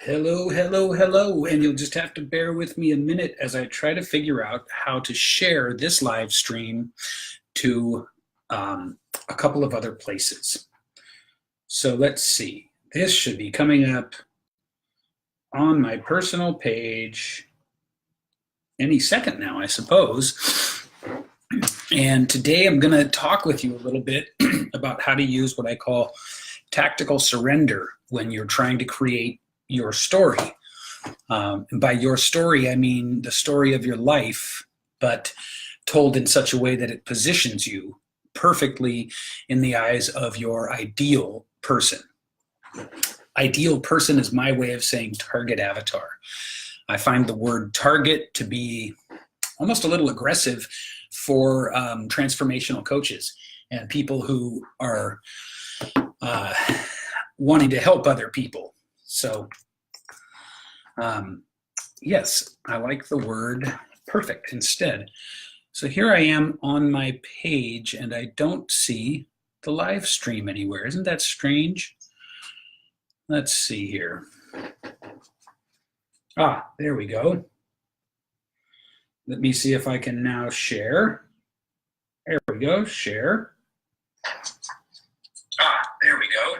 Hello, hello, hello, and you'll just have to bear with me a minute as I try to figure out how to share this live stream to a couple of other places. So let's see. This should be coming up on my personal page any second now, I suppose. And today I'm going to talk with you a little bit about how to use what I call tactical surrender when you're trying to create your story. And by your story, I mean the story of your life, but told in such a way that it positions you perfectly in the eyes of your ideal person. Ideal person is my way of saying target avatar. I find the word target to be almost a little aggressive for transformational coaches and people who are wanting to help other people. So, yes, I like the word perfect instead. So here I am on my page and I don't see the live stream anywhere. Isn't that strange? Let's see here. Ah, there we go. Let me see if I can now share. There we go, share. Ah, there we go.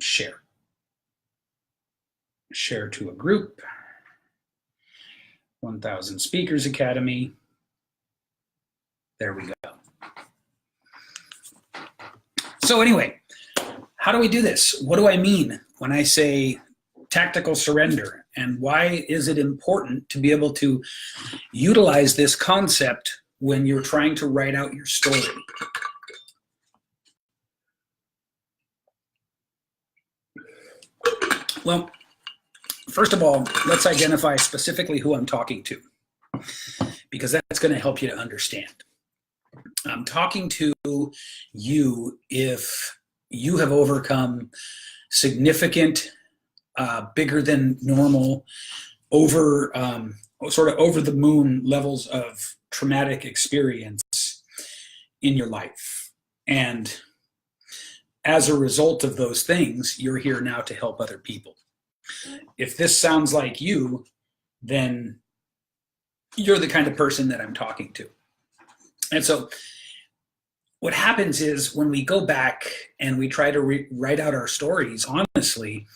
Share. Share to a group. 1000 Speakers Academy. There we go. So anyway, how do we do this? What do I mean when I say tactical surrender? And why is it important to be able to utilize this concept when you're trying to write out your story? Well, first of all, let's identify specifically who I'm talking to, because that's going to help you to understand. I'm talking to you if you have overcome significant, bigger than normal, sort of over the moon levels of traumatic experience in your life. And as a result of those things, you're here now to help other people. If this sounds like you, then you're the kind of person that I'm talking to. And so what happens is when we go back and we try to write out our stories, honestly,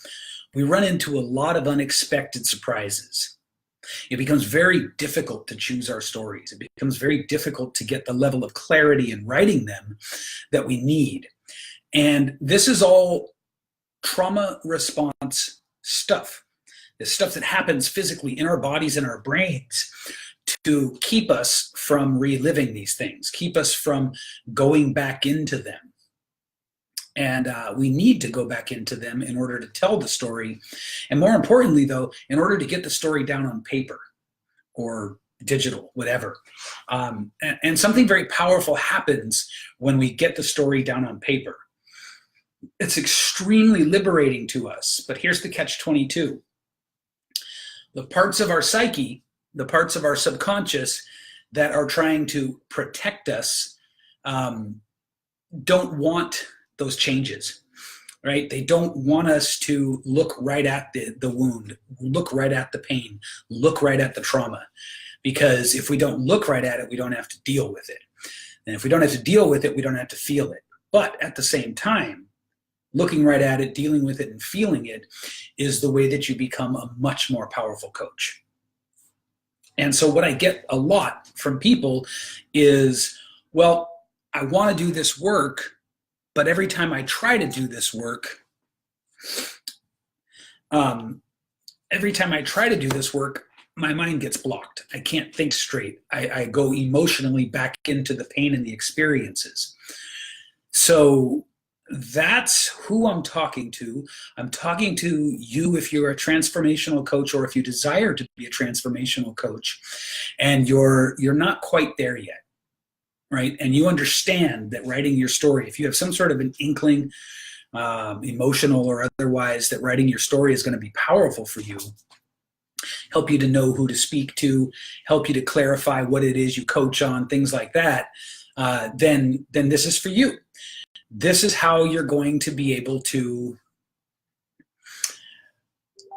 we run into a lot of unexpected surprises. It becomes very difficult to choose our stories. It becomes very difficult to get the level of clarity in writing them that we need. And this is all trauma response stuff. It's stuff that happens physically in our bodies and our brains to keep us from reliving these things, keep us from going back into them. And we need to go back into them in order to tell the story. And more importantly, though, in order to get the story down on paper or digital, whatever. And something very powerful happens when we get the story down on paper. It's extremely liberating to us, but here's the catch-22. The parts of our psyche, the parts of our subconscious that are trying to protect us don't want those changes, right? They don't want us to look right at the wound, look right at the pain, look right at the trauma, because if we don't look right at it, we don't have to deal with it. And if we don't have to deal with it, we don't have to feel it. But at the same time, looking right at it, dealing with it, and feeling it is the way that you become a much more powerful coach. And so what I get a lot from people is, well, I want to do this work, but every time I try to do this work, my mind gets blocked. I can't think straight. I go emotionally back into the pain and the experiences. So that's who I'm talking to. I'm talking to you if you're a transformational coach, or if you desire to be a transformational coach and you're not quite there yet, right? And you understand that writing your story, if you have some sort of an inkling, emotional or otherwise, that writing your story is going to be powerful for you, help you to know who to speak to, help you to clarify what it is you coach on, things like that, then this is for you. This is how you're going to be able to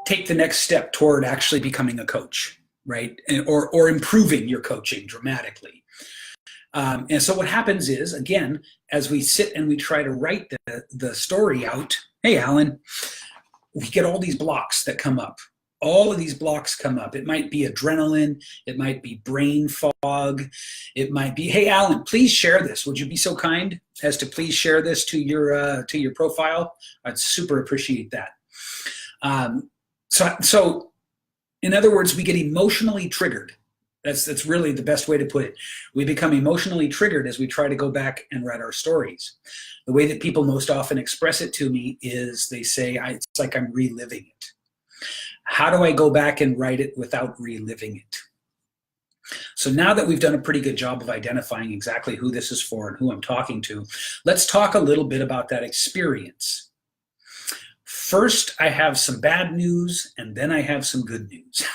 take the next step toward actually becoming a coach, right? Or improving your coaching dramatically. And so what happens is, again, as we sit and we try to write the story out, hey, Alan, we get all these blocks that come up. All of these blocks come up. It might be adrenaline. It might be brain fog. It might be, hey, Alan, please share this. Would you be so kind as to please share this to your profile? I'd super appreciate that. So in other words, we get emotionally triggered. That's really the best way to put it. We become emotionally triggered as we try to go back and write our stories. The way that people most often express it to me is they say, it's like I'm reliving it. How do I go back and write it without reliving it? So now that we've done a pretty good job of identifying exactly who this is for and who I'm talking to, let's talk a little bit about that experience. First, I have some bad news, and then I have some good news.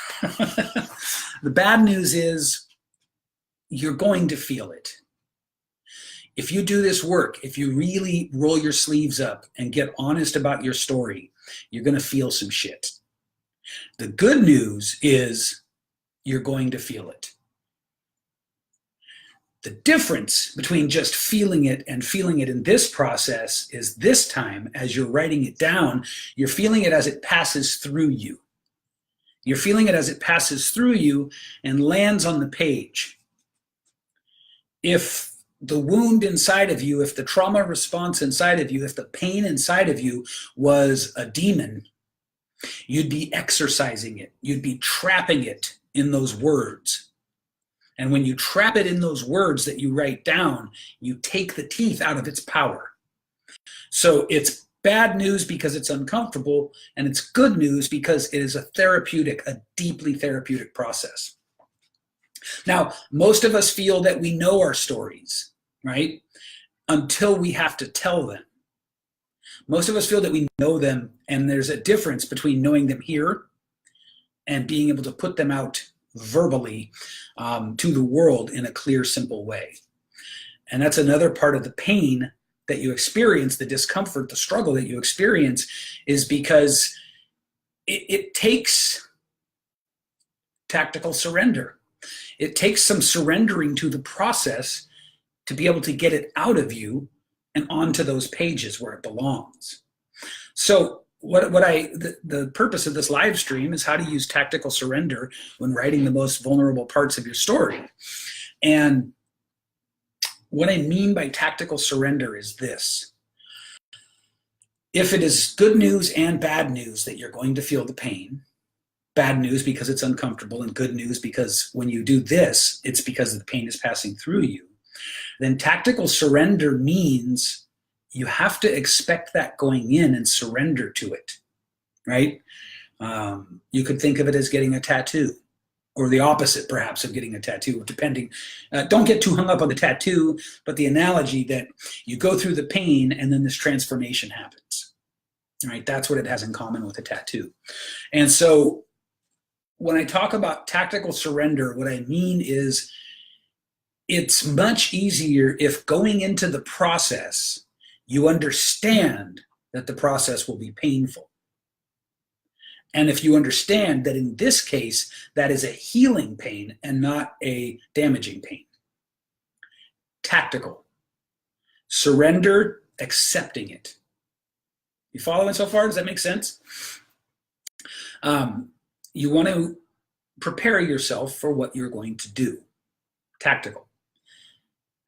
The bad news is you're going to feel it. If you do this work, if you really roll your sleeves up and get honest about your story, you're going to feel some shit. The good news is you're going to feel it. The difference between just feeling it and feeling it in this process is this time, as you're writing it down, you're feeling it as it passes through you. You're feeling it as it passes through you and lands on the page. If the wound inside of you, if the trauma response inside of you, if the pain inside of you was a demon, you'd be exercising it. You'd be trapping it in those words. And when you trap it in those words that you write down, you take the teeth out of its power. So it's bad news because it's uncomfortable, and it's good news because it is a deeply therapeutic process. Now, most of us feel that we know our stories, right? Until we have to tell them. Most of us feel that we know them, and there's a difference between knowing them here and being able to put them out verbally to the world in a clear, simple way. And that's another part of the pain that you experience, the discomfort, the struggle that you experience, is because it takes tactical surrender. It takes some surrendering to the process to be able to get it out of you and onto those pages where it belongs. So the purpose of this live stream is how to use tactical surrender when writing the most vulnerable parts of your story. And what I mean by tactical surrender is this. If it is good news and bad news that you're going to feel the pain, bad news because it's uncomfortable, and good news because when you do this, it's because the pain is passing through you, then tactical surrender means you have to expect that going in and surrender to it, right? You could think of it as getting a tattoo, or the opposite perhaps of getting a tattoo, depending. Don't get too hung up on the tattoo, but the analogy that you go through the pain and then this transformation happens, right? That's what it has in common with a tattoo. And so when I talk about tactical surrender, what I mean is it's much easier if going into the process, you understand that the process will be painful. And if you understand that in this case, that is a healing pain and not a damaging pain. Tactical. Surrender, accepting it. You following so far? Does that make sense? You want to prepare yourself for what you're going to do. Tactical.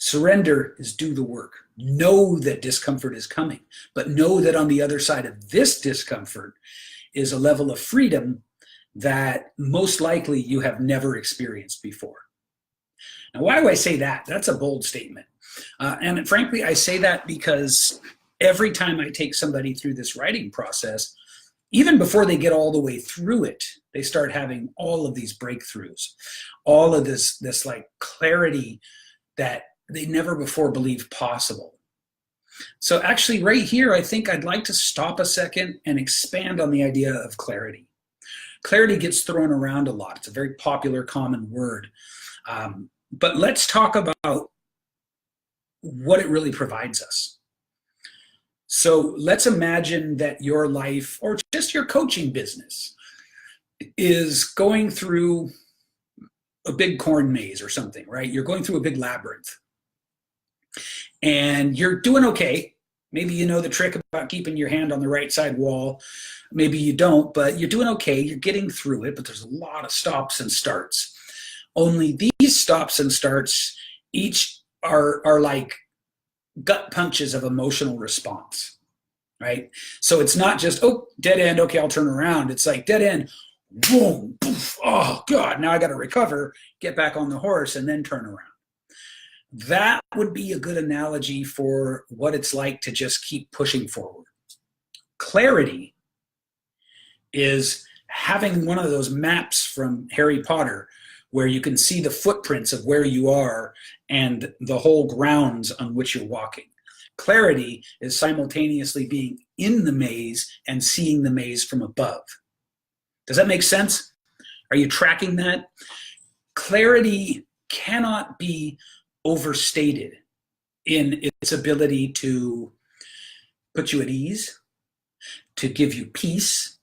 Surrender is do the work. Know that discomfort is coming, but know that on the other side of this discomfort is a level of freedom that most likely you have never experienced before. Now, why do I say that? That's a bold statement. And frankly, I say that because every time I take somebody through this writing process, even before they get all the way through it, they start having all of these breakthroughs, all of this like clarity that they never before believed possible. So actually right here, I think I'd like to stop a second and expand on the idea of clarity. Clarity gets thrown around a lot. It's a very popular, common word. But let's talk about what it really provides us. So let's imagine that your life or just your coaching business is going through a big corn maze or something, right? You're going through a big labyrinth and you're doing okay. Maybe you know the trick about keeping your hand on the right side wall. Maybe you don't, but you're doing okay. You're getting through it, but there's a lot of stops and starts. Only these stops and starts each are like gut punches of emotional response, right? So it's not just, oh, dead end, okay, I'll turn around. It's like dead end, boom, poof, oh God, now I got to recover, get back on the horse, and then turn around. That would be a good analogy for what it's like to just keep pushing forward. Clarity is having one of those maps from Harry Potter where you can see the footprints of where you are and the whole grounds on which you're walking. Clarity is simultaneously being in the maze and seeing the maze from above. Does that make sense? Are you tracking that? Clarity cannot be overstated in its ability to put you at ease, to give you peace,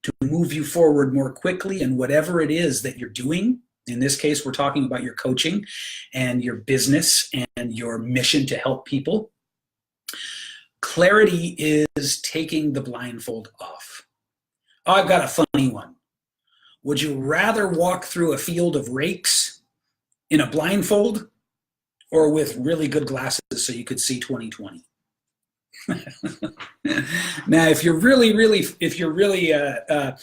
to move you forward more quickly in whatever it is that you're doing. In this case, we're talking about your coaching and your business and your mission to help people. Clarity is taking the blindfold off. Oh, I've got a funny one. Would you rather walk through a field of rakes in a blindfold or with really good glasses so you could see 20/20? Now, if you're really a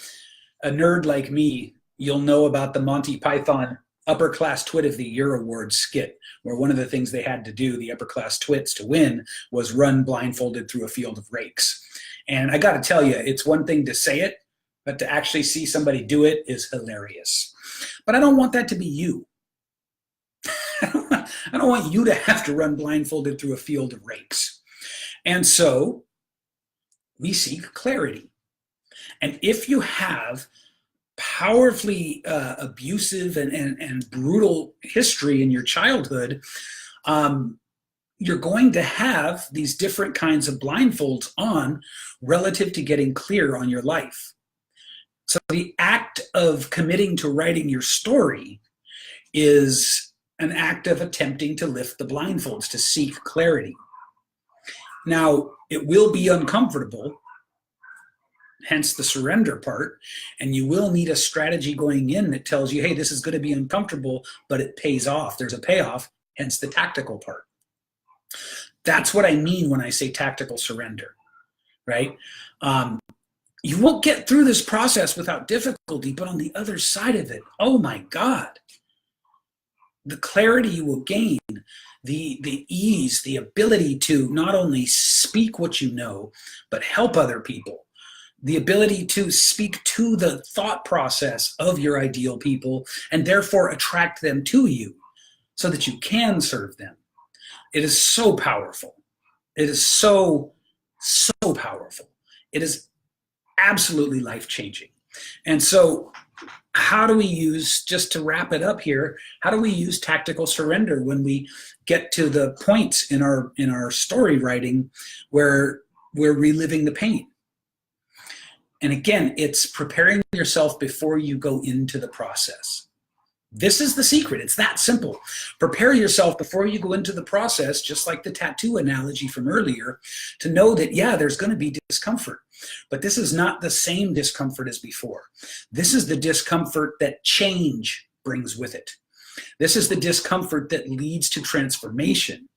nerd like me, you'll know about the Monty Python Upper Class Twit of the Year Award skit, where one of the things they had to do, the upper class twits, to win was run blindfolded through a field of rakes. And I got to tell you, it's one thing to say it, but to actually see somebody do it is hilarious. But I don't want that to be you. I don't want you to have to run blindfolded through a field of rakes. And so we seek clarity. And if you have powerfully abusive and brutal history in your childhood, you're going to have these different kinds of blindfolds on relative to getting clear on your life. So the act of committing to writing your story is an act of attempting to lift the blindfolds, to seek clarity. Now, it will be uncomfortable, hence the surrender part, and you will need a strategy going in that tells you, hey, this is going to be uncomfortable, but it pays off. There's a payoff, hence the tactical part. That's what I mean when I say tactical surrender, right? You won't get through this process without difficulty, but on the other side of it, oh my God, the clarity you will gain, the ease, the ability to not only speak what you know, but help other people, the ability to speak to the thought process of your ideal people and therefore attract them to you so that you can serve them. It is so powerful. It is so powerful. It is absolutely life-changing. And so how do we use, just to wrap it up here, how do we use tactical surrender when we get to the points in our story writing where we're reliving the pain? And again, it's preparing yourself before you go into the process. This is the secret. It's that simple. Prepare yourself before you go into the process, just like the tattoo analogy from earlier, to know that, yeah, there's going to be discomfort. But this is not the same discomfort as before. This is the discomfort that change brings with it. This is the discomfort that leads to transformation,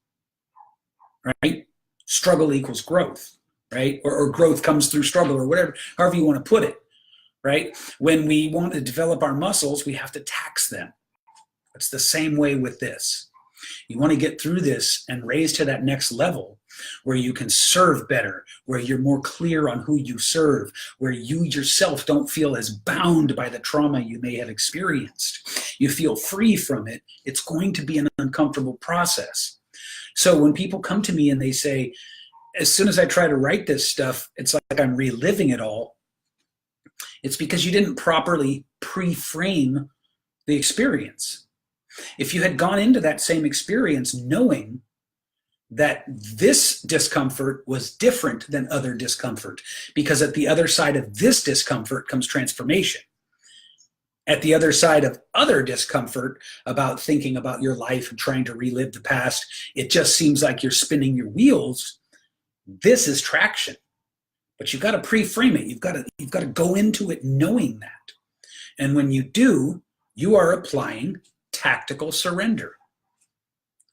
right? Struggle equals growth, right? Or growth comes through struggle, or whatever, however you want to put it. Right? When we want to develop our muscles, we have to tax them. It's the same way with this. You want to get through this and raise to that next level where you can serve better, where you're more clear on who you serve, where you yourself don't feel as bound by the trauma you may have experienced. You feel free from it. It's going to be an uncomfortable process. So when people come to me and they say, as soon as I try to write this stuff, it's like I'm reliving it all. It's because you didn't properly pre-frame the experience. If you had gone into that same experience knowing that this discomfort was different than other discomfort, because at the other side of this discomfort comes transformation. At the other side of other discomfort about thinking about your life and trying to relive the past, it just seems like you're spinning your wheels. This is traction. But you've got to pre-frame it. You've got to go into it knowing that. And when you do, you are applying tactical surrender.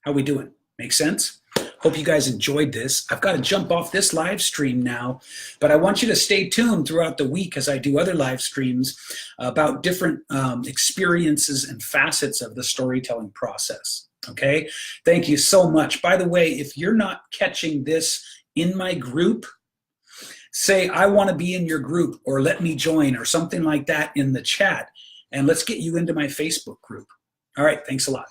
How we doing? Make sense? Hope you guys enjoyed this. I've got to jump off this live stream now, but I want you to stay tuned throughout the week as I do other live streams about different experiences and facets of the storytelling process. Okay? Thank you so much. By the way, if you're not catching this in my group, say, I want to be in your group, or let me join, or something like that in the chat, and let's get you into my Facebook group. All right, thanks a lot.